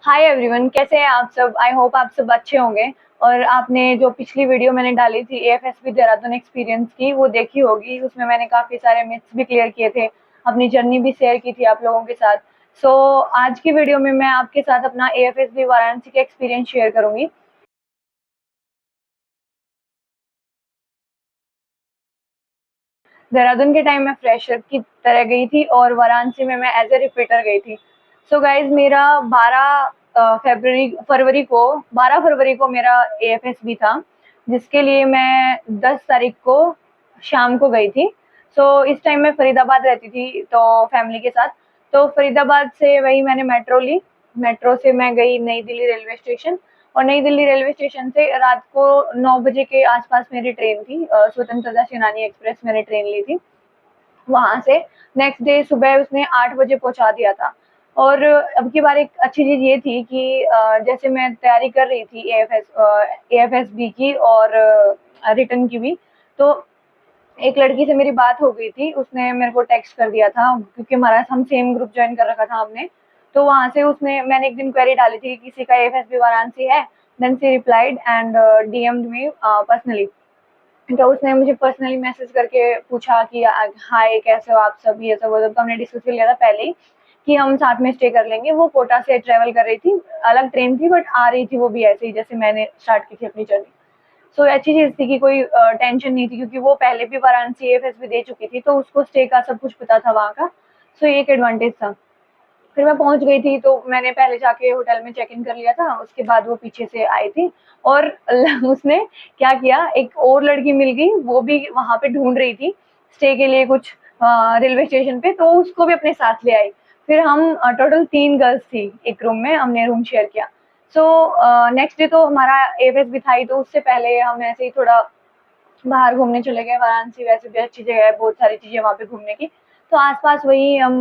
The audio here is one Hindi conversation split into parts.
हाय एवरीवन, कैसे हैं आप सब। आई होप आप सब अच्छे होंगे। और आपने जो पिछली वीडियो मैंने डाली थी एएफएसबी देहरादून एक्सपीरियंस की वो देखी होगी। उसमें मैंने काफ़ी सारे मिथ्स भी क्लियर किए थे, अपनी जर्नी भी शेयर की थी आप लोगों के साथ। सो आज की वीडियो में मैं आपके साथ अपना एएफएसबी वाराणसी का एक्सपीरियंस शेयर करूंगी। देहरादून के टाइम मैं फ्रेशर की तरह गई थी और वाराणसी में मैं एज ए रिपीटर गई थी। सो गाइज मेरा 12 फरवरी को मेरा एएफएसबी था, जिसके लिए मैं 10 तारीख को शाम को गई थी। सो इस टाइम मैं फरीदाबाद रहती थी तो फैमिली के साथ। तो फरीदाबाद से वही मैंने मेट्रो ली। मेट्रो से मैं गई नई दिल्ली रेलवे स्टेशन। और नई दिल्ली रेलवे स्टेशन से रात को 9 बजे के आसपास मेरी ट्रेन थी, स्वतंत्रता सेनानी एक्सप्रेस मैंने ट्रेन ली थी। वहाँ से नेक्स्ट डे सुबह उसने 8 बजे पहुँचा दिया था। और अब की बार एक अच्छी चीज़ ये थी कि जैसे मैं तैयारी कर रही थी एएफएसबी की और रिटर्न की भी। तो एक लड़की से मेरी बात हो गई थी, उसने मेरे को टेक्स्ट कर दिया था क्योंकि हमारा हम सेम ग्रुप ज्वाइन कर रखा था हमने। तो वहाँ से उसने मैंने एक दिन क्वेरी डाली थी कि किसी का एएफएसबी वाराणसी है। Then she replied and DMed me personally. तो उसने मुझे पर्सनली मैसेज करके पूछा कि हाय कैसे हो आप सब, ये सब वो सब। तो हमने डिस्कस कर लिया था पहले ही कि हम साथ में स्टे कर लेंगे। वो कोटा से ट्रेवल कर रही थी, अलग ट्रेन थी बट आ रही थी वो भी ऐसे ही जैसे मैंने स्टार्ट की थी अपनी जर्नी। सो अच्छी चीज़ थी कि कोई टेंशन नहीं थी क्योंकि वो पहले भी वाराणसी एएफएस दे चुकी थी तो उसको स्टे का सब कुछ पता था वहाँ का। सो ये एक एडवांटेज था। फिर मैं पहुंच गई थी तो मैंने पहले जाके होटल में चेक इन कर लिया था, उसके बाद वो पीछे से आई थी। और उसने क्या किया, एक और लड़की मिल गई, वो भी वहां पे ढूंढ रही थी स्टे के लिए कुछ रेलवे स्टेशन पे, तो उसको भी अपने साथ ले आई। फिर हम टोटल 3 गर्ल्स थी एक रूम में, हमने रूम शेयर किया। सो नेक्स्ट डे तो हमारा एएफएस भी था ही, तो उससे पहले हम ऐसे ही थोड़ा बाहर घूमने चले गए। वाराणसी वैसे भी अच्छी जगह है, बहुत सारी चीज़ें वहाँ पे घूमने की। तो आस-पास वही हम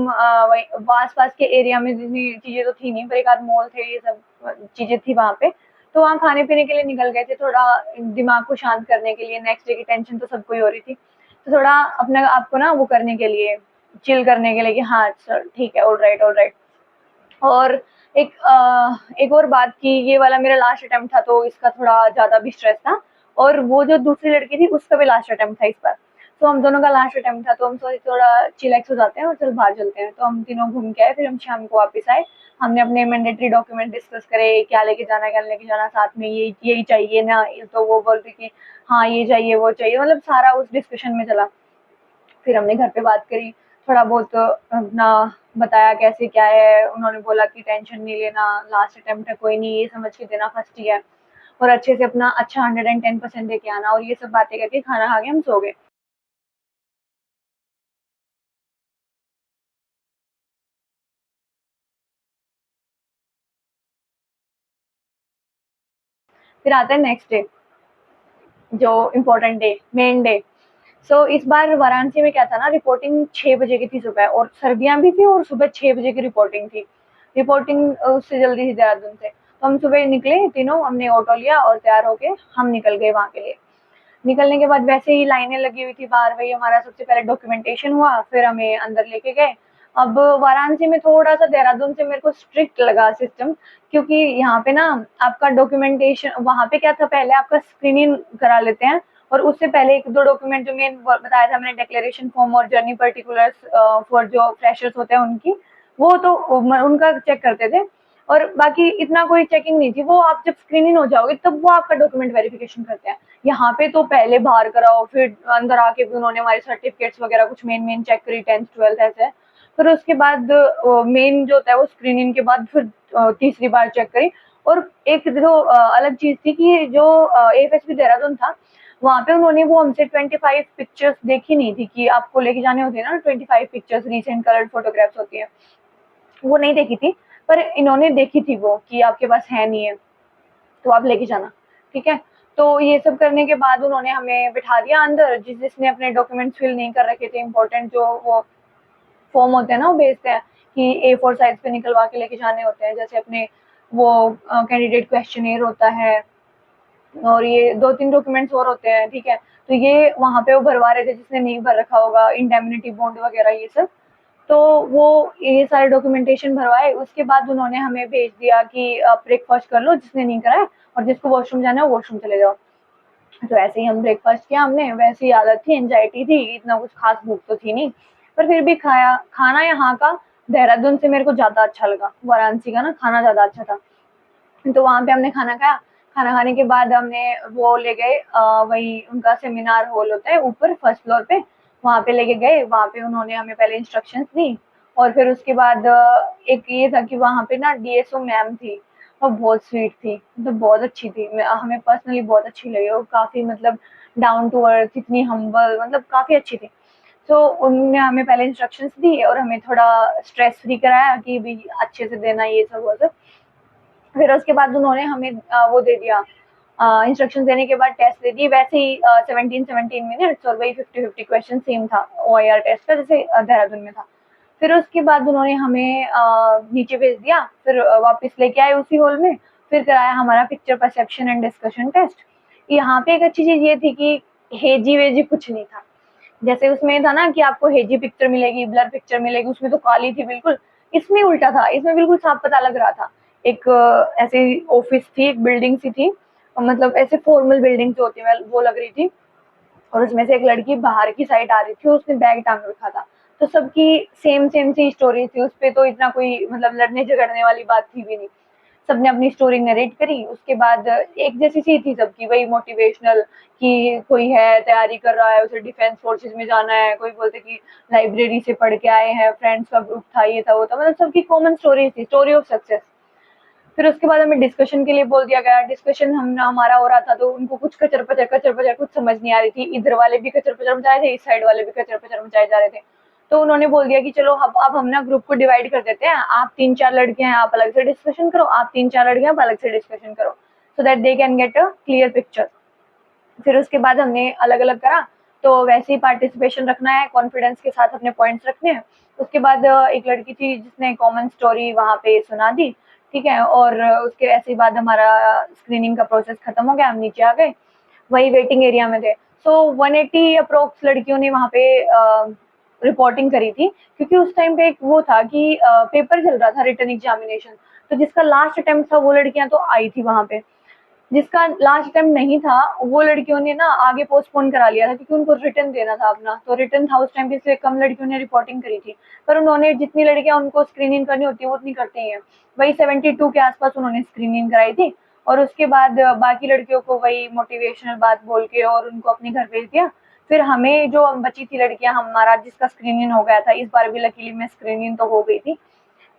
वही आस-पास के एरिया में जितनी चीज़ें तो थी नहीं, पर एक आध मॉल थे, ये सब चीज़ें थी वहाँ पे। तो वहाँ खाने-पीने के लिए निकल गए थे, थोड़ा दिमाग को शांत करने के लिए। नेक्स्ट डे की टेंशन तो सबको ही हो रही थी। तो थोड़ा अपने आप को ना वो करने के लिए, चिल करने के लिए कि हाँ, चल ठीक है, ऑलराइट, ऑलराइट। और एक और बात कि ये वाला मेरा लास्ट अटेम्प्ट था तो इसका थोड़ा ज़्यादा भी स्ट्रेस था। और वो जो दूसरी लड़की थी उसका भी लास्ट अटेम्प्ट था इस बार। तो हम दोनों का लास्ट अटेम्प्ट था तो हम सोचे थोड़ा चिलैक्स हो जाते हैं और चल बाहर चलते हैं। तो हम तीनों घूम के आए, फिर हम शाम को वापस आए। हमने अपने मैंडेटरी डॉक्यूमेंट डिस्कस करे, क्या लेके जाना, क्या नहीं लेके जाना, साथ में ये यही चाहिए ना। तो वो बोल रही कि हाँ ये चाहिए वो चाहिए, मतलब सारा उस डिस्कशन में चला। फिर हमने घर पे बात करी, थोड़ा बहुत अपना बताया कैसे क्या है। उन्होंने बोला कि टेंशन नहीं लेना, लास्ट अटेम्प्ट है, कोई नहीं, ये समझ के देना फर्स्ट ही है। और अच्छे से अपना अच्छा 110% देके आना। और ये सब बातें करके खाना खा के हम सो गए। फिर आता है नेक्स्ट डे, जो इम्पोर्टेंट डे, मेन डे। सो इस बार वाराणसी में क्या था ना, रिपोर्टिंग 6 बजे की थी सुबह, और सर्दियां भी थी और सुबह 6 बजे की रिपोर्टिंग थी। रिपोर्टिंग उससे जल्दी थी देहरादून से। तो हम सुबह निकले तीनों, हमने ऑटो लिया और तैयार होके हम निकल गए वहाँ के लिए। निकलने के बाद वैसे ही लाइनें लगी हुई थी बाहर, वही हमारा सबसे पहले डॉक्यूमेंटेशन हुआ, फिर हमें अंदर लेके गए। अब वाराणसी में थोड़ा सा देहरादून से मेरे को स्ट्रिक्ट लगा सिस्टम, क्योंकि यहाँ पे ना आपका डॉक्यूमेंटेशन, वहाँ पे क्या था, पहले आपका स्क्रीनिंग करा लेते हैं। और उससे पहले एक दो डॉक्यूमेंट जो मेन बताया था मैंने, डिक्लेरेशन फॉर्म और जर्नी पर्टिकुलर्स फॉर जो फ्रेशर्स होते हैं उनकी, वो तो उनका चेक करते थे। और बाकी इतना कोई चेकिंग नहीं थी, वो आप जब स्क्रीनिंग हो जाओगे तब वो आपका डॉक्यूमेंट वेरिफिकेशन करते हैं। यहाँ पे तो पहले बाहर कराओ, फिर अंदर आके भी उन्होंने हमारे सर्टिफिकेट्स वगैरह कुछ मेन मेन चेक करी, 10th 12th ऐसे। फिर उसके बाद मेन जो होता है वो स्क्रीनिंग के बाद फिर तीसरी बार चेक करी। और एक जो अलग चीज थी कि जो एएफएसपी देहरादून था, वहाँ पे उन्होंने वो हमसे 25 पिक्चर्स देखी नहीं थी कि आपको लेके जाने होते हैं ना, 25 पिक्चर्स रिसेंट कलर्ड फोटोग्राफ्स होती है, वो नहीं देखी थी। पर इन्होंने देखी थी वो कि आपके पास है नहीं है तो आप लेके जाना, ठीक है। तो ये सब करने के बाद उन्होंने हमें बिठा दिया अंदर, जिसने अपने डॉक्यूमेंट्स फिल नहीं कर रखे थे, इंपॉर्टेंट जो वो फॉर्म होते हैं ना वो भेजते हैं कि A4 साइज पे निकलवा के लेके जाने होते हैं, जैसे अपने वो कैंडिडेट क्वेश्चनियर होता है, और ये 2-3 डॉक्यूमेंट्स और होते हैं, ठीक है। तो ये वहाँ पे वो भरवा रहे थे जिसने नहीं भर रखा होगा, इंडेमनिटी बॉन्ड वगैरह ये सब। तो वो ये सारे डॉक्यूमेंटेशन भरवाए, उसके बाद उन्होंने हमें भेज दिया कि ब्रेकफास्ट कर लो जिसने नहीं करा है, और जिसको वॉशरूम जाना है वॉशरूम चले जाओ। तो ऐसे ही हम ब्रेकफास्ट किया हमने, वैसे ही आदत थी, एंजाइटी थी, इतना कुछ खास भूख तो थी नहीं, पर फिर भी खाया। खाना यहाँ का देहरादून से मेरे को ज़्यादा अच्छा लगा, वाराणसी का ना खाना ज़्यादा अच्छा था। तो वहाँ पे हमने खाना खाया। खाना खाने के बाद हमने वो ले गए, वही उनका सेमिनार हॉल होता है ऊपर फर्स्ट फ्लोर पे, वहाँ पे लेके गए। वहाँ पे उन्होंने हमें पहले इंस्ट्रक्शंस दी, और फिर उसके बाद एक ये था कि वहाँ पे ना डीएसओ मैम थी, वो बहुत स्वीट थी, तो बहुत अच्छी थी। हमें पर्सनली बहुत अच्छी लगी, वो काफ़ी मतलब डाउन टू अर्थ, इतनी हम्बल, मतलब काफ़ी अच्छी थी। तो उन्होंने हमें पहले इंस्ट्रक्शंस दी और हमें थोड़ा स्ट्रेस फ्री कराया कि भाई अच्छे से देना ये सब वो सब। फिर उसके बाद उन्होंने हमें वो दे दिया, इंस्ट्रक्शन देने के बाद टेस्ट दे दिए, वैसे ही 17-17 मिनट्स, और वही 50-50 क्वेश्चन सेम था OIR टेस्ट का, जैसे देहरादून में था। फिर उसके बाद उन्होंने हमें नीचे भेज दिया, फिर वापस लेके आए उसी हॉल में, फिर कराया हमारा picture perception and discussion test. यहाँ पे एक अच्छी चीज़ ये थी कि हेजी-वेजी कुछ नहीं था। जैसे उसमें था ना कि आपको हेजी पिक्चर मिलेगी, ब्लर पिक्चर मिलेगी, उसमें तो काली थी बिल्कुल, इसमें उल्टा था, इसमें बिल्कुल साफ पता लग रहा था। एक ऐसे ऑफिस थी, एक बिल्डिंग सी थी, मतलब ऐसे फॉर्मल बिल्डिंग जो होती है वो लग रही थी, और उसमें से एक लड़की बाहर की साइड आ रही थी और उसने बैग टांग रखा था। तो सबकी सेम सेम सी स्टोरी थी, उस पे तो इतना कोई मतलब लड़ने झगड़ने वाली बात थी भी नहीं। सबने अपनी स्टोरी नरेट करी, उसके बाद एक जैसी सी थी सबकी, वही मोटिवेशनल, कि कोई है तैयारी कर रहा है, उसे डिफेंस फोर्सेस में जाना है, कोई बोलते कि लाइब्रेरी से पढ़ के आए हैं, फ्रेंड्स का ग्रुप था, ये था वो था, मतलब सबकी कॉमन स्टोरी थी, स्टोरी ऑफ सक्सेस। फिर उसके बाद हमें डिस्कशन के लिए बोल दिया गया। डिस्कशन हमारा हो रहा था, तो उनको कुछ कचर पचर कुछ समझ नहीं आ रही थी, इधर वाले भी कचर पचर मचा रहे थे, इस साइड वाले भी कचर पचर मचाए जा रहे थे। तो उन्होंने बोल दिया कि चलो अब हम ना ग्रुप को डिवाइड कर देते हैं, आप 3-4 लड़कियां हैं, आप अलग से डिस्कशन करो, आप 3-4 लड़कियां आप अलग से डिस्कशन करो, so that they can get a clear picture. फिर उसके बाद हमने अलग अलग करा, तो वैसे ही पार्टिसिपेशन रखना है, कॉन्फिडेंस के साथ अपने पॉइंट्स रखने हैं। उसके बाद एक लड़की थी जिसने कॉमन स्टोरी वहाँ पे सुना दी, ठीक है, और उसके ऐसे ही बाद हमारा स्क्रीनिंग का प्रोसेस खत्म हो गया, हम नीचे आ गए, वही वेटिंग एरिया में थे। सो 180 अप्रोक्स लड़कियों ने वहाँ पे रिपोर्टिंग करी थी, क्योंकि उस टाइम पे एक वो था कि पेपर चल रहा था, रिटन एग्जामिनेशन, तो जिसका लास्ट अटेम्प्ट था वो लड़कियां तो आई थी वहाँ पे, जिसका लास्ट टाइम नहीं था वो लड़कियों ने ना आगे पोस्टपोन करा लिया था, क्योंकि उनको रिटर्न देना था अपना, तो रिटर्न था उस टाइम पे, इसलिए कम लड़कियों ने रिपोर्टिंग करी थी। पर उन्होंने जितनी लड़कियां उनको स्क्रीनिंग करनी होती है वो उतनी करती हैं, वही 72 के आसपास उन्होंने स्क्रीनिंग कराई थी। और उसके बाद बाकी लड़कियों को वही मोटिवेशनल बात बोल के और उनको अपने घर भेज दिया। फिर हमें जो बची थी लड़कियां, हमारा जिसका स्क्रीनिंग हो गया था, इस बार भी लकीली में स्क्रीनिंग तो हो गई थी।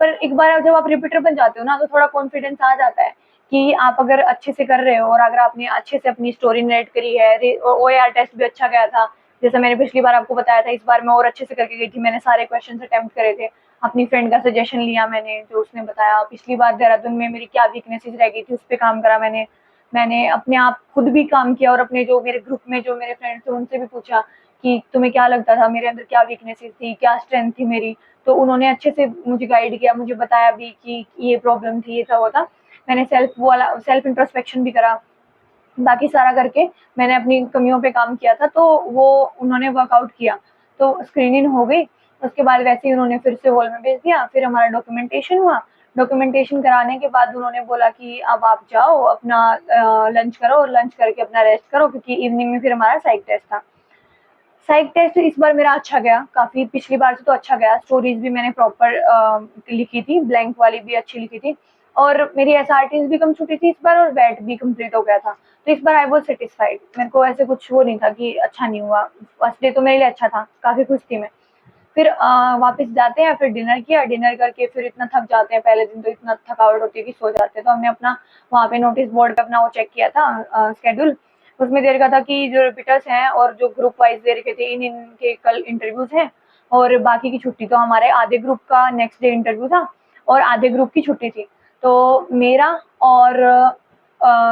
पर एक बार जब आप रिपीटर बन जाते हो ना, तो थोड़ा कॉन्फिडेंस आ जाता है कि आप अगर अच्छे से कर रहे हो, और अगर आपने अच्छे से अपनी स्टोरी नरेट करी है, OAR टेस्ट भी अच्छा गया था, जैसे मैंने पिछली बार आपको बताया था, इस बार मैं और अच्छे से करके गई थी, मैंने सारे क्वेश्चन अटेम्प्ट करे थे, अपनी फ्रेंड का सजेशन लिया मैंने, जो उसने बताया। पिछली बार देहरादून में मेरी क्या वीकनेसेस रह गई थी उस पर काम करा मैंने। मैंने अपने आप खुद भी काम किया, और अपने जो मेरे ग्रुप में जो मेरे फ्रेंड्स थे उनसे भी पूछा कि तुम्हें क्या लगता था मेरे अंदर क्या वीकनेसेस थी, क्या स्ट्रेंथ थी मेरी। तो उन्होंने अच्छे से मुझे गाइड किया, मुझे बताया भी कि ये प्रॉब्लम थी, ये था वो था। मैंने सेल्फ इंट्रोस्पेक्शन भी करा, बाकी सारा करके मैंने अपनी कमियों पे काम किया था, तो वो उन्होंने वर्कआउट किया, तो स्क्रीनिंग हो गई। उसके बाद वैसे ही उन्होंने फिर से हॉल में भेज दिया, फिर हमारा डॉक्यूमेंटेशन हुआ। डॉक्यूमेंटेशन कराने के बाद उन्होंने बोला कि अब आप जाओ अपना लंच करो, और लंच करके अपना रेस्ट करो, क्योंकि इवनिंग में फिर हमारा साइक टेस्ट था। साइक टेस्ट इस बार मेरा अच्छा गया काफ़ी, पिछली बार से तो अच्छा गया। स्टोरीज भी मैंने प्रॉपर लिखी थी, ब्लैंक वाली भी अच्छी लिखी थी, और मेरी एसआरटीज भी कम छुटी थी इस बार, और वेट भी कंप्लीट हो गया था। तो इस बार आई वॉज सेटिस्फाइड, मेरे को ऐसे कुछ वो नहीं था कि अच्छा नहीं हुआ। फर्स्ट डे तो मेरे लिए अच्छा था, काफ़ी खुश थी मैं। फिर वापस जाते हैं, फिर डिनर किया, डिनर करके फिर इतना थक जाते हैं, पहले दिन तो इतना थकावट होती है कि सो जाते हैं। तो हमने अपना वहाँ पे नोटिस बोर्ड पे अपना वो चेक किया था स्केड्यूल, उसमें दे रखा था कि जो रिपीटर्स हैं और जो ग्रुप वाइज दे रखे थे इनके कल इंटरव्यूज हैं, और बाकी की छुट्टी। तो हमारे आधे ग्रुप का नेक्स्ट डे इंटरव्यू था, और आधे ग्रुप की छुट्टी थी। तो मेरा और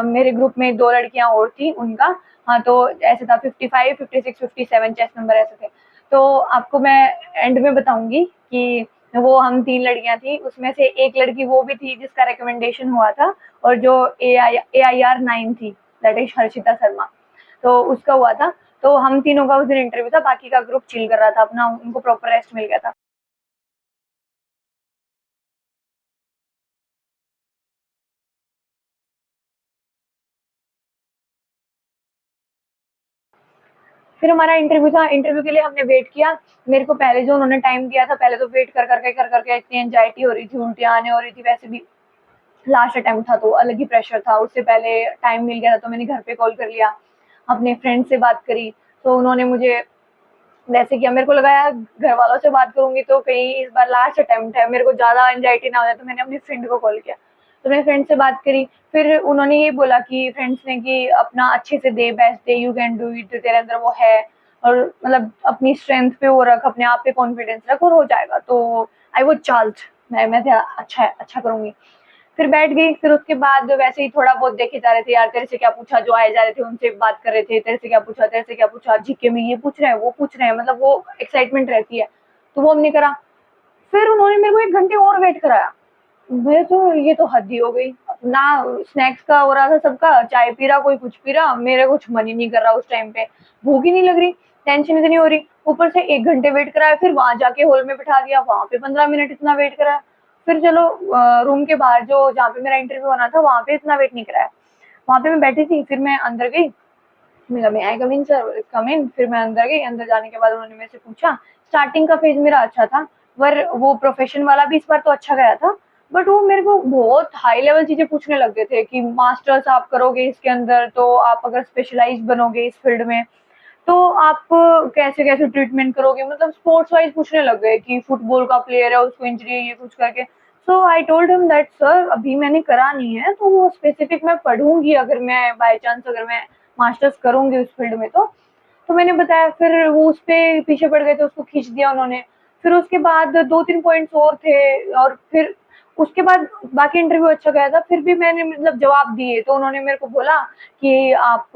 मेरे ग्रुप में 2 लड़कियां और थी उनका, हाँ, तो ऐसे था 55, 56, 57 चेस्ट नंबर ऐसे थे। तो आपको मैं एंड में बताऊंगी कि वो हम 3 लड़कियां थी, उसमें से एक लड़की वो भी थी जिसका रिकमेंडेशन हुआ था, और जो AIR 9 थी, दैट इज हर्षिता शर्मा, तो उसका हुआ था। तो हम तीनों का उस दिन इंटरव्यू था, बाकी का ग्रुप चिल कर रहा था अपना, उनको प्रॉपर रेस्ट मिल गया था। फिर हमारा इंटरव्यू था, इंटरव्यू के लिए हमने वेट किया। मेरे को पहले जो उन्होंने टाइम दिया था, पहले तो वेट कर करके इतनी एंजाइटी हो रही थी, उल्टियाँ आने हो रही थी। वैसे भी लास्ट अटेम्प्ट था तो अलग ही प्रेशर था। उससे पहले टाइम मिल गया था तो मैंने घर पे कॉल कर लिया, अपने फ्रेंड से बात करी, तो उन्होंने मुझे वैसे किया। मेरे को लगा यार घर वालों से बात करूंगी तो कहीं इस बार लास्ट अटेम्प्ट है, मेरे को ज़्यादा एंजाइटी ना हो जाए, तो मैंने अपनी फ्रेंड को कॉल किया। तो मैंने फ्रेंड से बात करी, फिर उन्होंने ये बोला कि फ्रेंड्स ने कि अपना अच्छे से दे, बेस्ट दे, यू कैन डू इट, तेरे अंदर वो है, और मतलब अपनी स्ट्रेंथ पे वो रख, अपने आप पे कॉन्फिडेंस रख और हो जाएगा। तो आई वॉज चार्ज, मैं अच्छा है, अच्छा करूंगी। फिर बैठ गई। फिर उसके बाद वैसे ही थोड़ा बहुत देखे जा रहे थे, यार तेरे से क्या पूछा, जो आए जा रहे थे उनसे बात कर रहे थे, तेरे से क्या पूछा, तेरे से क्या पूछा, जीके में ये पूछ रहे हैं, वो पूछ रहे हैं, मतलब वो एक्साइटमेंट रहती है। तो वो हमने करा। फिर उन्होंने मेरे को 1 घंटे और वेट कराया। मैं तो ये तो हद ही हो गई। ना स्नैक्स का हो रहा था सबका, चाय पी रहा, कोई कुछ पी रहा, मेरा कुछ मन ही नहीं कर रहा उस टाइम पे, भूख ही नहीं लग रही, टेंशन इतनी हो रही। ऊपर से 1 घंटे वेट कराया, फिर वहाँ जाके हॉल में बिठा दिया, वहाँ पे 15 मिनट इतना वेट कराया। फिर चलो रूम के बाहर जो जहाँ पे मेरा इंटरव्यू होना था, वहाँ पे इतना वेट नहीं कराया। वहाँ पे मैं बैठी थी, फिर मैं अंदर गई, मेरा मैं आई कम इन सर, कम इन। फिर मैं अंदर गई, अंदर जाने के बाद उन्होंने मेरे से पूछा। स्टार्टिंग का फेज मेरा अच्छा था, पर वो प्रोफेशन वाला भी इस बार तो अच्छा गया था। बट वो मेरे को बहुत हाई लेवल चीजें पूछने लग गए थे कि मास्टर्स आप करोगे इसके अंदर तो आप अगर स्पेशलाइज बनोगे इस फील्ड में तो आप कैसे कैसे ट्रीटमेंट करोगे, मतलब स्पोर्ट्स वाइज पूछने लग गए कि फुटबॉल का प्लेयर है उसको इंजरी है, ये कुछ करके। So I told him that sir अभी मैंने करा नहीं है, तो वो स्पेसिफिक मैं पढ़ूंगी, अगर मैं बाय चांस अगर मैं मास्टर्स करूंगी उस फील्ड में तो मैंने बताया। फिर वो उस पे पीछे पड़ गए थे, उसको खींच दिया उन्होंने। फिर उसके बाद 2-3 पॉइंट्स और थे, और फिर उसके बाद बाकी इंटरव्यू अच्छा गया था। फिर भी मैंने मतलब जवाब दिए, तो उन्होंने मेरे को बोला कि आप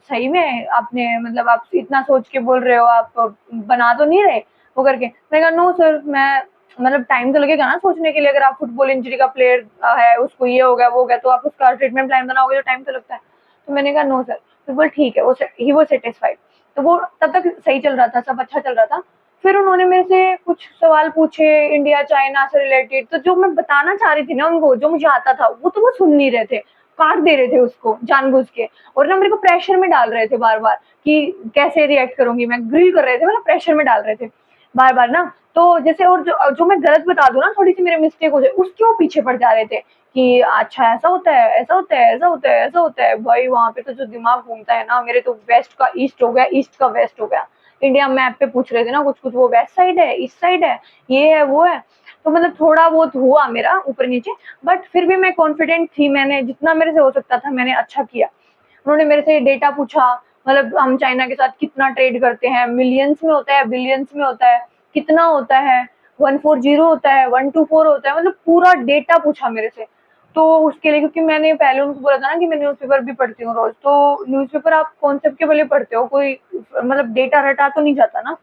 सही में आपने मतलब आप इतना सोच के बोल रहे हो, आप बना तो नहीं रहे वो करके। मैंने कहा नो सर, मैं मतलब टाइम तो लगेगा ना सोचने के लिए, अगर आप फुटबॉल इंजरी का प्लेयर है, उसको ये हो गया वो हो गया, तो आप उसका ट्रीटमेंट प्लान बनाओगे तो टाइम तो लगता है। तो मैंने कहा नो सर। तो बोल ठीक है, वो ही वो सेटिस्फाइड। तो वो तब तक सही चल रहा था, सब अच्छा चल रहा था। फिर उन्होंने मेरे से कुछ सवाल पूछे इंडिया चाइना से रिलेटेड, तो जो मैं बताना चाह रही थी ना उनको, जो मुझे आता था, वो तो वो सुन नहीं रहे थे, काट दे रहे थे उसको जानबूझ के। और ना मेरे को प्रेशर में डाल रहे थे बार बार कि कैसे रिएक्ट करूंगी, मैं ग्रिल कर रहे थे, मतलब प्रेशर में डाल रहे थे बार बार ना। तो जैसे और जो मैं गलत बता दूं ना, थोड़ी सी मेरे मिस्टेक हो जाए, उसके वो पीछे पड़ जा रहे थे कि अच्छा ऐसा होता है, ऐसा होता है, ऐसा होता है, ऐसा होता है। भाई वहां पे तो जो दिमाग घूमता है ना, मेरे तो वेस्ट का ईस्ट हो गया, ईस्ट का वेस्ट हो गया। इंडिया मैप पे पूछ रहे थे ना कुछ कुछ, वो वेस्ट साइड है, ईस्ट साइड है, ये है वो है। तो मतलब थोड़ा बहुत हुआ मेरा ऊपर नीचे, बट फिर भी मैं कॉन्फिडेंट थी, मैंने जितना मेरे से हो सकता था मैंने अच्छा किया। उन्होंने मेरे से डेटा पूछा, मतलब हम चाइना के साथ कितना ट्रेड करते हैं, मिलियंस में होता है, बिलियंस में होता है, कितना होता है, 140 होता है, 124 होता है, मतलब पूरा डेटा पूछा मेरे से। तो उसके लिए, क्योंकि मैंने पहले उनको बोला था ना कि मैं न्यूज़पेपर भी पढ़ती हूँ रोज, तो न्यूज़पेपर आप कॉन्सेप्ट के बल पढ़ते हो, कोई मतलब डेटा रटा तो नहीं जाता ना।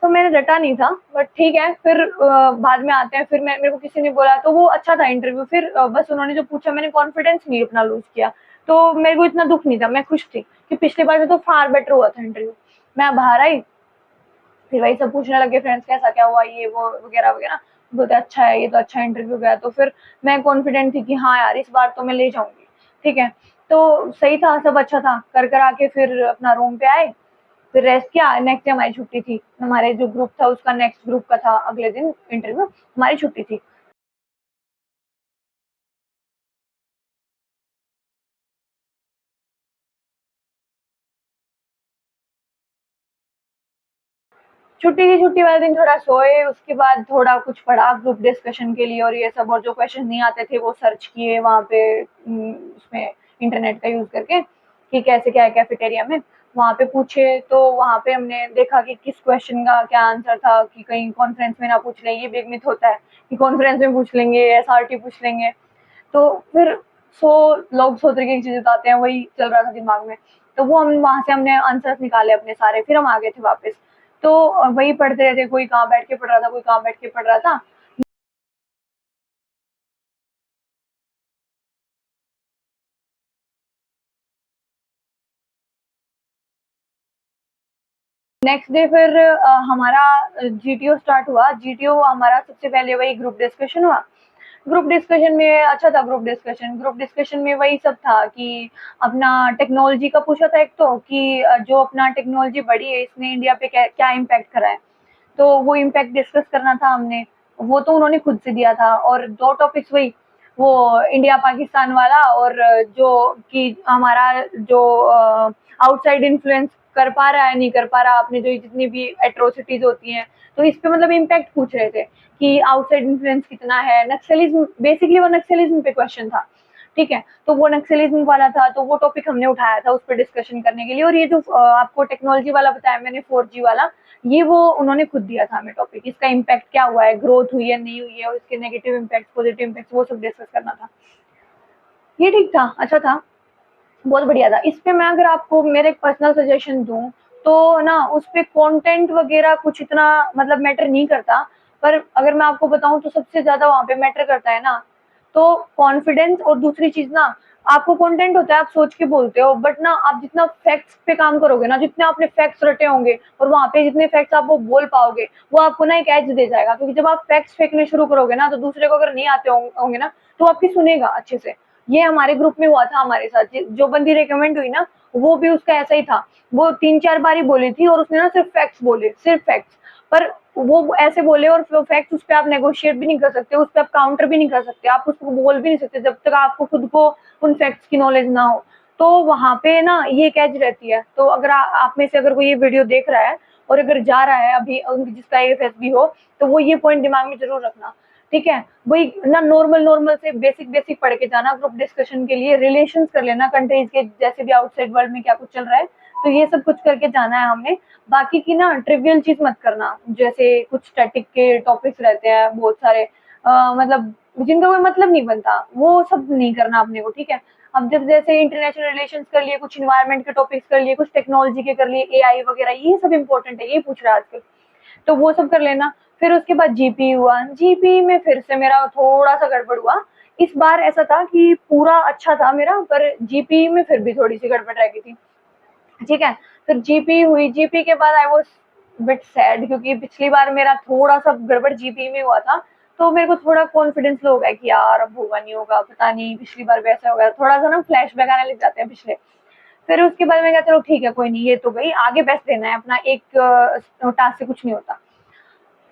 तो मैंने रटा नहीं था, बट ठीक है। फिर बाद में आते हैं, फिर मेरे को किसी ने बोला, तो वो अच्छा था इंटरव्यू। फिर बस उन्होंने जो पूछा, मैंने कॉन्फिडेंस नहीं अपना लूज किया, तो मेरे को इतना दुख नहीं था, मैं खुश थी कि पिछली बार से तो फार बेटर हुआ था इंटरव्यू। मैं बाहर आई, फिर वही सब पूछने लगे फ्रेंड्स, कैसा क्या हुआ, ये वो वगैरह वगैरह। बोलते अच्छा है, ये तो अच्छा इंटरव्यू गया। तो फिर मैं कॉन्फिडेंट थी कि हाँ यार इस बार तो मैं ले जाऊंगी। ठीक है, तो सही था, सब अच्छा था। कर कर आके फिर अपना रूम पे आए, फिर रेस्ट किया। नेक्स्ट डे हमारी छुट्टी थी, हमारे जो ग्रुप था उसका नेक्स्ट ग्रुप का था अगले दिन इंटरव्यू, हमारी छुट्टी थी। छुट्टी थी, छुट्टी वाले दिन थोड़ा सोए, उसके बाद थोड़ा कुछ पढ़ा ग्रुप डिस्कशन के लिए और ये सब, और जो क्वेश्चन नहीं आते थे वो सर्च किए वहाँ पे उसमें इंटरनेट का यूज करके कि कैसे क्या है कैफेटेरिया में, वहाँ पे पूछे। तो वहाँ पे हमने देखा कि किस क्वेश्चन का क्या आंसर था, कि कहीं कॉन्फ्रेंस में ना पूछ लें, ये भी एक मिथ होता है कि कॉन्फ्रेंस में पूछ लेंगे, एसआरटी पूछ लेंगे। तो फिर 100 लोग 100 तरीके की चीजें बताते हैं, वही चल रहा था दिमाग में। तो वो हम वहां से हमने आंसर्स निकाले अपने सारे, फिर हम आ गए थे वापस। तो वही पढ़ते रहते, कोई कहाँ बैठ के पढ़ रहा था, कोई कहाँ बैठ के पढ़ रहा था। नेक्स्ट डे फिर हमारा जीटीओ स्टार्ट हुआ। जीटीओ हमारा सबसे पहले वही ग्रुप डिस्कशन हुआ। ग्रुप डिस्कशन में अच्छा था। ग्रुप डिस्कशन में वही सब था कि अपना टेक्नोलॉजी का पूछा था एक तो कि जो अपना टेक्नोलॉजी बढ़ी है इसने इंडिया पे क्या इम्पैक्ट करा है, तो वो इम्पैक्ट डिस्कस करना था हमने। वो तो उन्होंने खुद से दिया था, और दो टॉपिक्स वही, वो इंडिया पाकिस्तान वाला, और जो कि हमारा जो आउटसाइड इन्फ्लुएंस कर पा रहा है नहीं कर पा रहा, आपने जो जितनी भी एट्रोसिटीज होती हैं, तो इस पे मतलब इम्पैक्ट पूछ रहे थे कि आउटसाइड इन्फ्लुएंस कितना है। नक्सलिज्म, बेसिकली वो नक्सलिज्म पे क्वेश्चन था, ठीक है। तो वो नक्सलिज्म वाला था, तो वो टॉपिक हमने उठाया था उस पर डिस्कशन करने के लिए। और ये जो आपको टेक्नोलॉजी वाला बताया मैंने, 4G वाला, ये वो उन्होंने खुद दिया था हमें टॉपिक, इसका इम्पैक्ट क्या हुआ है, ग्रोथ हुई है नहीं हुई है, और इसके नेगेटिव इम्पैक्ट पॉजिटिव इम्पैक्ट वो सब डिस्कस करना था। ये ठीक था, अच्छा था, बहुत बढ़िया था। इस पे मैं अगर आपको मेरा एक पर्सनल सजेशन दूँ, तो ना उस पे कंटेंट वगैरह कुछ इतना मतलब मैटर नहीं करता, पर अगर मैं आपको बताऊँ तो सबसे ज़्यादा वहाँ पे मैटर करता है ना, तो कॉन्फिडेंस। और दूसरी चीज़ ना, आपको कंटेंट होता है, आप सोच के बोलते हो, बट ना आप जितना फैक्ट्स पे काम करोगे ना, जितने आपने फैक्ट्स रटे होंगे और वहाँ पे जितने फैक्ट्स आप वो बोल पाओगे, वो आपको ना एक एज दे जाएगा। क्योंकि जब आप फैक्ट्स फेंकने शुरू करोगे ना, तो दूसरे को अगर नहीं आते होंगे ना, तो आपकी सुनेगा अच्छे से। ये हमारे ग्रुप में हुआ था हमारे साथ, जो बंदी रिकमेंड हुई ना, वो भी उसका ऐसा ही था। वो 3-4 बार ही बोली थी, और उसने ना सिर्फ फैक्ट्स बोले, सिर्फ फैक्ट्स। पर वो ऐसे बोले, और फैक्ट्स उस पे आप नेगोशिएट भी नहीं कर सकते, उस पे आप काउंटर भी नहीं कर सकते, आप उसको बोल भी नहीं सकते जब तक आपको खुद को उन फैक्ट्स की नॉलेज ना हो। तो वहाँ पे ना ये कैच रहती है। तो अगर आप में से अगर कोई ये वीडियो देख रहा है और अगर जा रहा है अभी, जिसका एएफएसबी हो, तो वो ये पॉइंट दिमाग में जरूर रखना, ठीक है। वही ना, नॉर्मल नॉर्मल से बेसिक बेसिक पढ़ के जाना ग्रुप डिस्कशन के लिए, रिलेशंस कर लेना कंट्रीज के, जैसे भी आउटसाइड वर्ल्ड में क्या कुछ चल रहा है, तो ये सब कुछ करके जाना है हमने। बाकी की ना ट्रिवियल चीज मत करना, जैसे कुछ स्टैटिक के टॉपिक्स रहते हैं बहुत सारे, मतलब जिनका कोई मतलब नहीं बनता, वो सब नहीं करना अपने को, ठीक है। अब जब जैसे इंटरनेशनल रिलेशंस कर लिए, कुछ इन्वायरमेंट के टॉपिक्स कर लिए, कुछ टेक्नोलॉजी के कर लिए, एआई वगैरह, ये सब इंपॉर्टेंट है, ये पूछ रहा है आजकल, तो वो सब कर लेना। फिर उसके बाद जीपी हुआ, जीपी में फिर से मेरा थोड़ा सा गड़बड़ हुआ। इस बार ऐसा था कि पूरा अच्छा था मेरा, पर जीपी में फिर भी थोड़ी सी गड़बड़ रह गई थी, ठीक है। फिर जीपी हुई, जीपी के बाद आई वाज बिट सैड, क्योंकि पिछली बार मेरा थोड़ा सा गड़बड़ जीपी में हुआ था, तो मेरे को थोड़ा कॉन्फिडेंस लो हो गया कि यार अब होगा नहीं होगा, पता नहीं पिछली बार भी ऐसा हो गया, थोड़ा सा ना फ्लैशबैक आने लग जाते हैं पिछले। फिर उसके बाद मैं कहा चलो ठीक है, कोई नहीं, ये तो गई, आगे बेस्ट देना है अपना, एक टास्क से कुछ नहीं होता।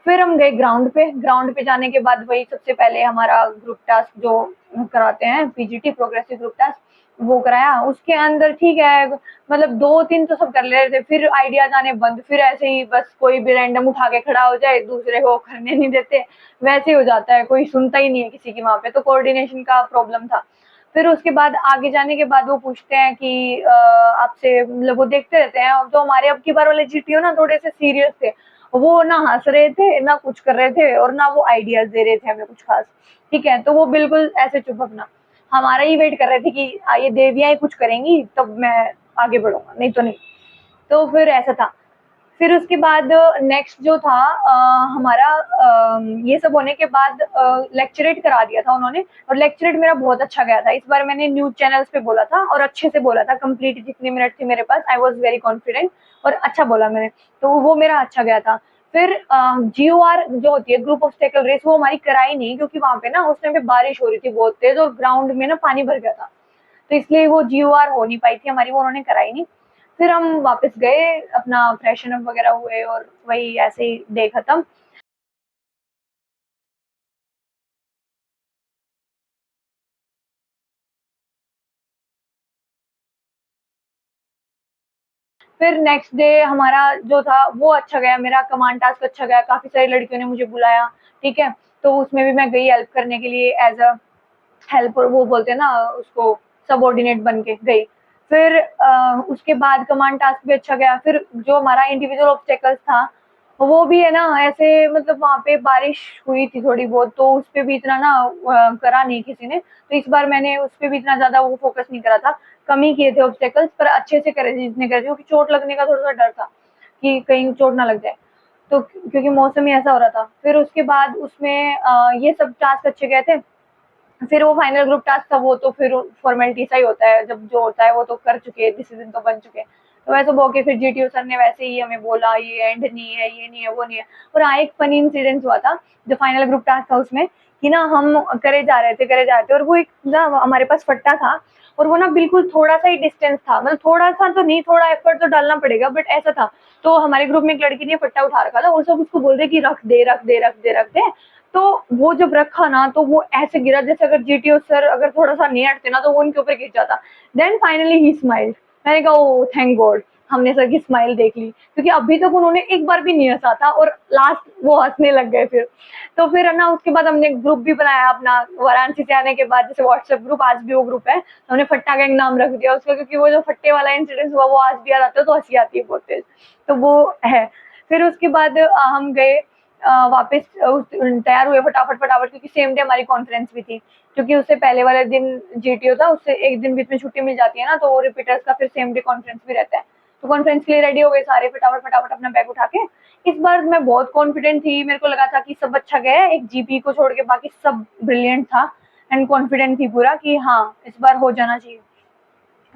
फिर हम गए ग्राउंड पे, ग्राउंड पे जाने के बाद वही सबसे पहले हमारा ग्रुप टास्क जो कराते हैं, पीजीटी प्रोग्रेसिव ग्रुप टास्क, वो कराया। उसके अंदर ठीक है, मतलब 2-3 तो सब कर ले रहे थे, फिर आइडियाज आने बंद, फिर ऐसे ही बस कोई भी रैंडम उठा के खड़ा हो जाए, दूसरे को करने नहीं देते, वैसे ही हो जाता है, कोई सुनता ही नहीं है किसी की वहाँ पे, तो कोऑर्डिनेशन का प्रॉब्लम था। फिर उसके बाद आगे जाने के बाद वो पूछते हैं कि आपसे, मतलब वो देखते रहते हैं, तो हमारे अब की बार वाले जीटीओ ना थोड़े से सीरियस थे, वो ना हंस रहे थे ना कुछ कर रहे थे, और ना वो आइडियाज दे रहे थे हमें कुछ खास, ठीक है। तो वो बिल्कुल ऐसे चुप अपना, हमारा ही वेट कर रहे थे कि ये देवियां ही कुछ करेंगी तब मैं आगे बढ़ूंगा, नहीं तो नहीं। तो फिर ऐसा था। फिर उसके बाद नेक्स्ट जो था हमारा, ये सब होने के बाद लेक्चरेट करा दिया था उन्होंने, और लेक्चरेट मेरा बहुत अच्छा गया था। इस बार मैंने न्यूज चैनल्स पे बोला था, और अच्छे से बोला था, कंप्लीट जितने मिनट थे मेरे पास, आई वॉज वेरी कॉन्फिडेंट, और अच्छा बोला मैंने, तो वो मेरा अच्छा गया था। फिर GOR जो होती है, ग्रुप ऑब्स्टेकल रेस, वो हमारी कराई नहीं, क्योंकि वहां पे ना उस टाइम पे बारिश हो रही थी बहुत तेज, और ग्राउंड में ना पानी भर गया था, तो इसलिए वो GOR हो नहीं पाई थी हमारी, वो उन्होंने कराई नहीं। फिर हम वापस गए, अपना फ्रेशन अप वगैरह हुए, और वही ऐसे ही डे खत्म। फिर नेक्स्ट डे हमारा जो था वो अच्छा गया, मेरा कमांड टास्क अच्छा गया, काफी सारी लड़कियों ने मुझे बुलाया, ठीक है। तो उसमें भी मैं गई हेल्प करने के लिए, एज अ हेल्पर, वो बोलते हैं ना उसको, सबऑर्डिनेट बन के गई। फिर उसके बाद कमांड टास्क भी अच्छा गया। फिर जो हमारा इंडिविजुअल ऑब्स्टेकल्स था, वो भी है ना ऐसे, मतलब वहाँ पे बारिश हुई थी थोड़ी बहुत, तो उस पे भी इतना ना करा नहीं किसी ने, तो इस बार मैंने उस पे भी इतना ज्यादा वो फोकस नहीं करा था, कम ही किए थे ऑब्स्टेकल्स, पर अच्छे से करे थे जितने करे थे, क्योंकि चोट लगने का थोड़ा सा डर था कि कहीं चोट ना लग जाए, तो क्योंकि मौसम ही ऐसा हो रहा था। फिर उसके बाद उसमें ये सब टास्क अच्छे गए थे। फिर वो फाइनल ग्रुप टास्क था, वो तो फिर फॉर्मेलिटी सा ही होता है, जब जो होता है वो तो कर चुके हैं, डिसीजन तो बन चुके हैं, तो वैसे होके फिर जीटीओ सर ने वैसे ही हमें बोला ये एंड नहीं है, ये नहीं है, वो नहीं है। और हाँ, एक फनी इंसिडेंट हुआ था जो फाइनल ग्रुप टास्क था उसमें, कि ना हम करे जा रहे थे और वो एक ना हमारे पास फट्टा था और वो ना बिल्कुल थोड़ा-सा ही डिस्टेंस था, मतलब थोड़ा-सा तो नहीं, थोड़ा एफर्ट तो डालना पड़ेगा बट ऐसा था। तो हमारे ग्रुप में एक लड़की ने फट्टा उठा रखा था और सब उसको बोल रहे कि रख दे, रख दे, रख दे, रख दे। तो वो जब रखा ना तो वो ऐसे गिरा जैसे अगर जीटीओ सर अगर थोड़ा-सा नहीं हटते ना तो वो उनके ऊपर गिर जाता। Then finally he smiled. मैंने कहा ओह थैंक गॉड, हमने सर की स्माइल देख ली, क्योंकि अभी तक उन्होंने एक बार भी नहीं हँसा था और लास्ट वो हँसने लग गए फिर। तो फिर है ना उसके बाद हमने ग्रुप भी बनाया अपना, वाराणसी से आने के बाद जैसे व्हाट्सएप ग्रुप, आज भी वो ग्रुप है। हमने फट्टा गैंग नाम रख दिया उसका, क्योंकि वो जो फट्टे वाला इंसिडेंस हुआ वो आज भी याद आता है तो हँसी आती है बहुत तेज। तो वो है। फिर उसके बाद हम गए वापस तैयार हुए फटाफट क्योंकि सेम डे हमारी कॉन्फ्रेंस भी थी, क्योंकि उससे पहले वाले दिन जीटीओ था, उससे एक दिन बीच में छुट्टी मिल जाती है ना, तो रिपीटर्स का फिर सेम डे कॉन्फ्रेंस भी रहता है। तो कॉन्फ्रेंस के लिए रेडी हो गए सारे फटाफट अपना बैग उठा के। इस बार मैं बहुत कॉन्फिडेंट थी, मेरे को लगा था कि सब अच्छा गया है, एक जीपी को छोड़ के बाकी सब ब्रिलियंट था एंड कॉन्फिडेंट थी पूरा कि हाँ इस बार हो जाना चाहिए।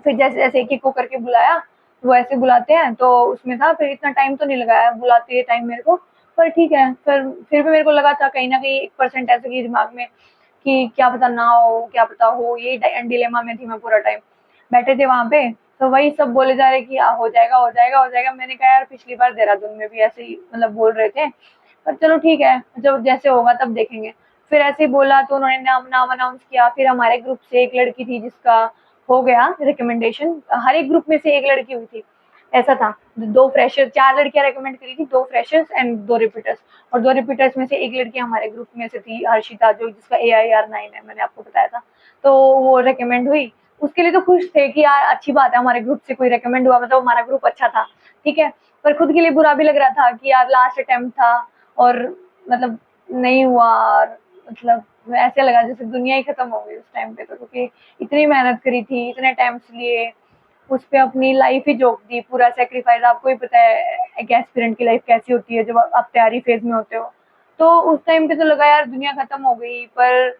फिर जैसे जैसे एक एक को करके बुलाया, वो ऐसे बुलाते हैं तो उसमें था, फिर इतना टाइम तो नहीं लगाया बुलाते टाइम मेरे को, पर ठीक है। फिर भी मेरे को लगा था कहीं ना कहीं 1% ऐसे की दिमाग में कि क्या पता ना हो, क्या पता हो, ये डिलेमा में थी मैं पूरा टाइम। बैठे थे वहां पे तो वही सब बोले जा रहे कि हो जाएगा हो जाएगा हो जाएगा। मैंने कहा यार पिछली बार देहरादून में भी ऐसे ही मतलब बोल रहे थे, पर चलो ठीक है, जब जैसे होगा तब देखेंगे। फिर ऐसे ही बोला तो उन्होंने नाम नाम अनाउंस किया। फिर हमारे ग्रुप से एक लड़की थी जिसका हो गया रिकमेंडेशन, हर एक ग्रुप में से एक लड़की हुई थी, ऐसा था। दो फ्रेशर्स, चार लड़कियां रेकमेंड करी थी, दो फ्रेशर्स एंड दो रिपीटर्स। और दो रिपीटर्स में से एक लड़की हमारे ग्रुप में से थी, हर्षिता, जो जिसका AIR 9 है, मैंने आपको बताया था। तो वो रेकमेंड हुई, उसके लिए तो खुश थे कि यार अच्छी बात है हमारे ग्रुप से कोई रेकमेंड हुआ, मतलब हमारा ग्रुप अच्छा था, ठीक है। पर खुद के लिए बुरा भी लग रहा था कि यार लास्ट अटेम्प्ट था और मतलब नहीं हुआ, और मतलब ऐसे लगा जैसे दुनिया ही खत्म हो गई उस टाइम पे, तो क्योंकि इतनी मेहनत करी थी, इतने अटेम्प्ट्स लिए, उस पे अपनी लाइफ ही झोंक दी, पूरा सेक्रीफाइस। आपको ही पता है एक एस्पिरेंट की लाइफ कैसी होती है जब आप तैयारी फेज में होते हो। तो उस टाइम पे तो लगा यार दुनिया खत्म हो गई, पर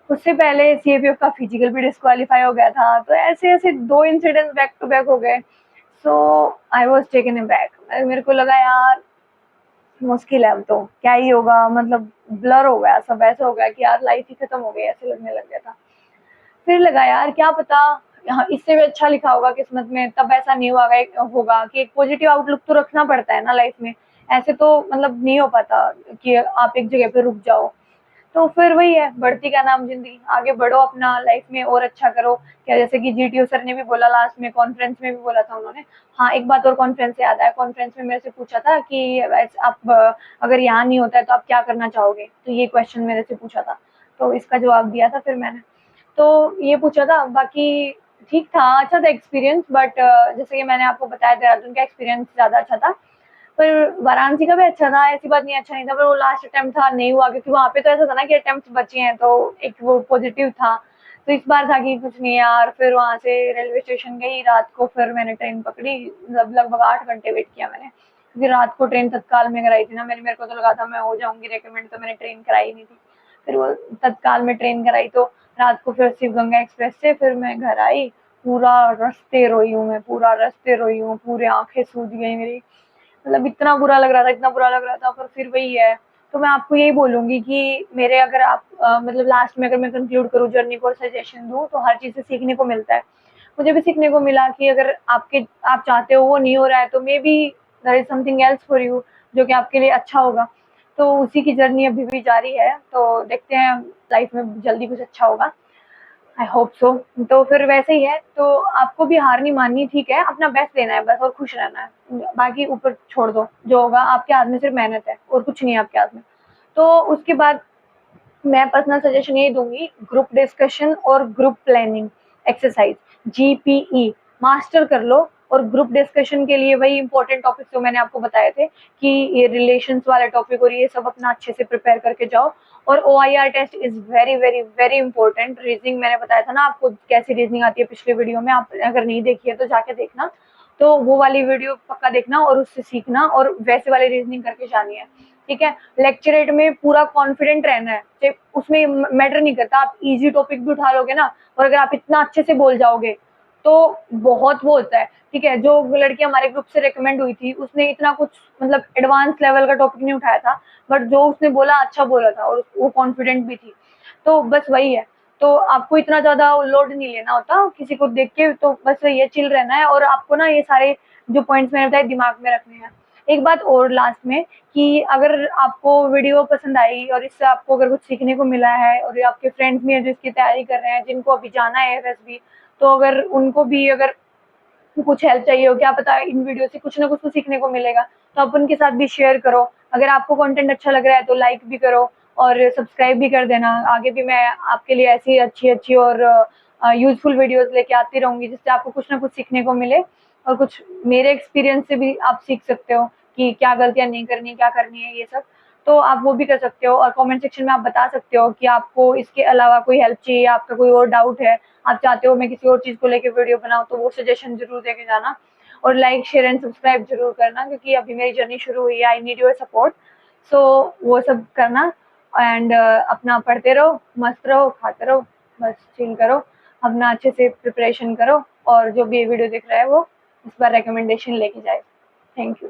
उससे पहले सीएपीएफ का फिजिकल भी डिस्क्वालीफाई हो गया था, तो ऐसे ऐसे दो इंसिडेंट बैक टू बैक हो गए। So I was taken in back, मेरे को लगा यार मुश्किल है, अब तो क्या ही होगा, मतलब ब्लर हो गया सब, ऐसा हो गया कि यार लाइफ ही खत्म हो गई, ऐसे लगने लग गया था। फिर लगा यार क्या पता यहाँ इससे भी अच्छा लिखा होगा किस्मत में, तब ऐसा नहीं होगा कि एक पॉजिटिव आउटलुक तो रखना पड़ता है ना लाइफ में, ऐसे तो मतलब नहीं हो पाता कि आप एक जगह पे रुक जाओ। तो फिर वही है, बढ़ती का नाम जिंदगी, आगे बढ़ो अपना लाइफ में और अच्छा करो। क्या जैसे कि जीटीओ सर ने भी बोला लास्ट में, कॉन्फ्रेंस में भी बोला था उन्होंने। हाँ एक बात और कॉन्फ्रेंस से याद आया, कॉन्फ्रेंस में मेरे से पूछा था कि आप अगर यहाँ नहीं होता है तो आप क्या करना चाहोगे, तो ये क्वेश्चन मेरे से पूछा था, तो इसका जवाब दिया था फिर मैंने। तो ये पूछा था, बाकी ठीक था, अच्छा था एक्सपीरियंस, बट जैसे कि मैंने आपको बताया देहरादून का एक्सपीरियंस ज़्यादा अच्छा था। पर वाराणसी का भी अच्छा था, ऐसी बात नहीं अच्छा नहीं था, पर वो लास्ट अटेम्प्ट था नहीं हुआ, क्योंकि वहाँ पे तो ऐसा था ना कि अटेम्प्ट बचे हैं तो एक वो पॉजिटिव था। तो इस बार था कि कुछ नहीं यार, फिर वहाँ से रेलवे स्टेशन गई रात को, फिर मैंने ट्रेन पकड़ी, लगभग 8 घंटे वेट किया मैंने, क्योंकि रात को ट्रेन तत्काल में कराई थी ना मैंने, मेरे को तो लगा था मैं हो जाऊंगी रेकमेंड, तो मैंने ट्रेन कराई नहीं थी। फिर वो तत्काल में ट्रेन कराई, तो रात को फिर शिव गंगा एक्सप्रेस से फिर मैं घर आई। पूरा रास्ते रोई हूँ मैं, पूरा रास्ते रोई हूँ, पूरी आंखें सूज गई मेरी, मतलब इतना बुरा लग रहा था, इतना बुरा लग रहा था, पर फिर वही है। तो मैं आपको यही बोलूंगी कि मेरे अगर आप मतलब लास्ट में अगर मैं कंक्लूड करूँ जर्नी को और सजेशन दूँ, तो हर चीज़ से सीखने को मिलता है। मुझे भी सीखने को मिला कि अगर आप चाहते हो वो नहीं हो रहा है, तो maybe there is something else for you, जो कि आपके लिए अच्छा होगा। तो उसी की जर्नी अभी भी जारी है, तो देखते हैं लाइफ में जल्दी कुछ अच्छा होगा, आई होप सो। तो फिर वैसे ही है, तो आपको भी हार नहीं माननी, ठीक है, अपना बेस्ट देना है बस और खुश रहना है, बाकी ऊपर छोड़ दो, जो होगा आपके हाथ में सिर्फ मेहनत है और कुछ नहीं है आपके हाथ में। तो उसके बाद मैं पर्सनल सजेशन यही दूंगी, ग्रुप डिस्कशन और group planning exercise, GPE master कर लो। और ग्रुप डिस्कशन के लिए वही इंपॉर्टेंट टॉपिक जो मैंने आपको बताए थे कि ये रिलेशंस वाला टॉपिक और ये सब अपना अच्छे से प्रिपेयर करके जाओ। और OIR test is very very very important. Reasoning मैंने बताया था ना आपको कैसी रीजनिंग आती है पिछले वीडियो में, आप अगर नहीं देखी है तो जाके देखना, तो वो वाली वीडियो पक्का देखना और उससे सीखना और वैसे वाली रीजनिंग करके जानी है, ठीक है। लेक्चरेट में पूरा कॉन्फिडेंट रहना है, उसमें मैटर नहीं करता, आप इजी टॉपिक भी उठा लोगे ना, और अगर आप इतना अच्छे से बोल जाओगे तो बहुत वो होता है, ठीक है। जो लड़की हमारे ग्रुप से रिकमेंड हुई थी उसने इतना कुछ मतलब एडवांस लेवल का टॉपिक नहीं उठाया था, बट जो उसने बोला अच्छा बोला था और वो कॉन्फिडेंट भी थी। तो बस वही है, तो आपको इतना ज़्यादा लोड नहीं लेना होता किसी को देख के, तो बस ये चिल रहना है और आपको ना ये सारे जो पॉइंट्स मैंने बताए दिमाग में रखने हैं। एक बात और लास्ट में कि अगर आपको वीडियो पसंद आई और इससे आपको अगर कुछ सीखने को मिला है और ये आपके फ्रेंड्स भी हैं जो इसकी तैयारी कर रहे हैं, जिनको अभी जाना है एएफएसबी, तो अगर उनको भी अगर कुछ हेल्प चाहिए हो, क्या पता इन वीडियो से कुछ ना कुछ तो सीखने को मिलेगा, तो आप उनके साथ भी शेयर करो। अगर आपको कंटेंट अच्छा लग रहा है तो लाइक भी करो और सब्सक्राइब भी कर देना। आगे भी मैं आपके लिए ऐसी अच्छी-अच्छी और यूज़फुल वीडियोज़ लेके आती रहूँगी, जिससे आपको कुछ ना कुछ सीखने को मिले और कुछ मेरे एक्सपीरियंस से भी आप सीख सकते हो कि क्या गलतियाँ नहीं करनी, क्या करनी है ये सब। तो आप वो भी कर सकते हो और कमेंट सेक्शन में आप बता सकते हो कि आपको इसके अलावा कोई हेल्प चाहिए, आपका कोई और डाउट है, आप चाहते हो मैं किसी और चीज़ को लेके वीडियो बनाऊँ, तो वो सजेशन ज़रूर देके जाना और लाइक, शेयर एंड सब्सक्राइब ज़रूर करना, क्योंकि अभी मेरी जर्नी शुरू हुई है। I need your support. सो वो सब करना एंड अपना पढ़ते रहो, मस्त रहो, खाते रहो, बस चिल करो, अपना अच्छे से प्रिपरेशन करो और जो भी ये वीडियो देख रहा है वो इस बार रिकमेंडेशन लेके जाए। Thank you.